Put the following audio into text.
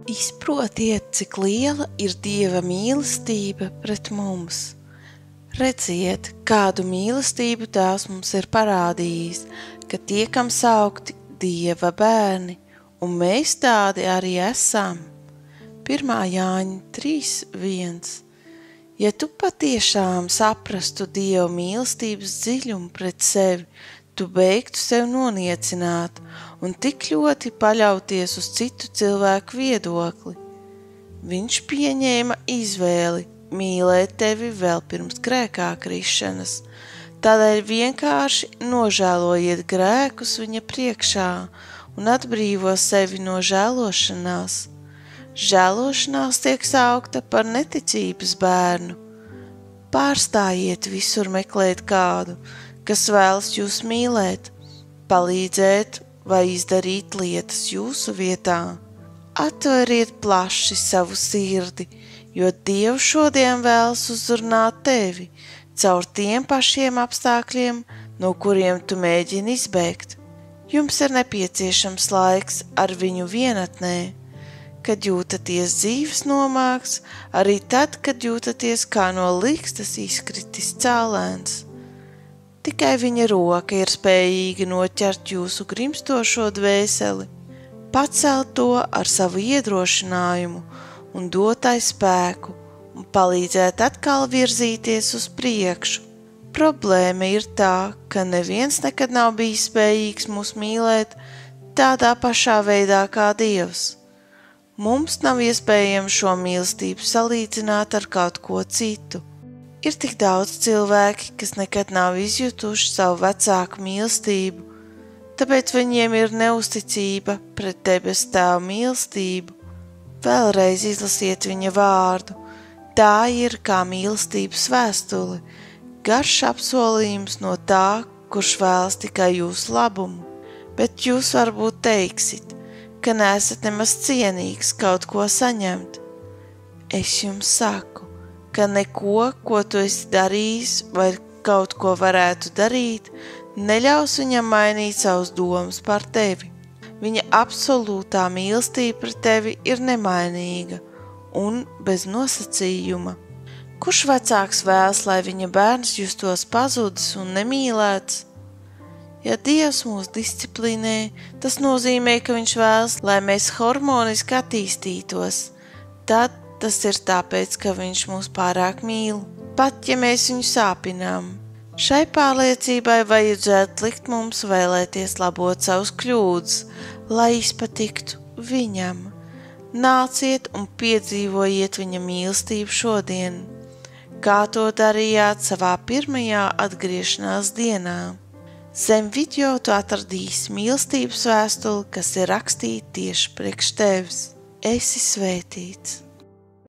Izprotiet, cik liela ir Dieva mīlestība pret mums. Redziet, kādu mīlestību Tēvs mums ir parādījis, ka tiekam saukti Dieva bērni, un mēs tādi arī esam. 1. Jāņa 3:1. Ja tu patiešām saprastu Dieva mīlestības dziļumu pret sevi, tu beigtu sevi noniecināt un tik ļoti paļauties uz citu cilvēku viedokli. Viņš pieņēma izvēli mīlēt tevi vēl pirms grēkā krišanas, tādēļ vienkārši nožēlojiet grēkus viņa priekšā un atbrīvo sevi no žēlošanās. Žēlošanās tiek saukta par neticības bērnu. Pārstājiet visur meklēt kādu, kas vēlas jūs mīlēt, palīdzēt vai izdarīt lietas jūsu vietā. Atveriet plaši savu sirdi, jo Dievs šodien vēlas uzrunāt tevi caur tiem pašiem apstākļiem, no kuriem tu mēģini izbēgt. Jums ir nepieciešams laiks ar viņu vienatnē, kad jūtaties dzīves nomākts, arī tad, kad jūtaties kā no likstas izkritis cēlēns. Tikai viņa roka ir spējīga noķert jūsu grimstošo dvēseli, pacelt to ar savu iedrošinājumu un dotai spēku un palīdzēt atkal virzīties uz priekšu. Problēma ir tā, ka neviens nekad nav bijis spējīgs mūs mīlēt tādā pašā veidā kā Dievs. Mums nav iespējams šo mīlestību salīdzināt ar kaut ko citu. Ir tik daudz cilvēki, kas nekad nav izjutuši savu vecāku mīlestību, tāpēc viņiem ir neusticība pret debes Tēva mīlestību. Vēlreiz izlasiet viņa vārdu. Tā ir kā mīlestības vēstule, garš apsolījums no tā, kurš vēlas tikai jūsu labumu. Bet jūs varbūt teiksit, ka neesat nemaz cienīgs kaut ko saņemt. Es jums saku, ka neko, ko tu esi darījis vai kaut ko varētu darīt, neļaus viņam mainīt savus domas par tevi. Viņa absolūtā mīlestība pret tevi ir nemainīga un bez nosacījuma. Kurš vecāks vēlas, lai viņa bērns justos pazudis un nemīlēts? Ja Dievs mūs disciplinē, tas nozīmē, ka viņš vēlas, lai mēs harmoniski attīstītos. Tad tas ir tāpēc, ka viņš mūs pārāk mīl, pat ja mēs viņu sāpinām. Šai pārliecībai vajadzētu likt mums vēlēties labot savus kļūdas, lai izpatiktu viņam. Nāciet un piedzīvojiet viņa mīlestību šodien, kā to darījāt savā pirmajā atgriešanās dienā. Zem video tu atradīsi mīlestības vēstuli, kas ir rakstīta tieši priekš tevis. Esi svētīts!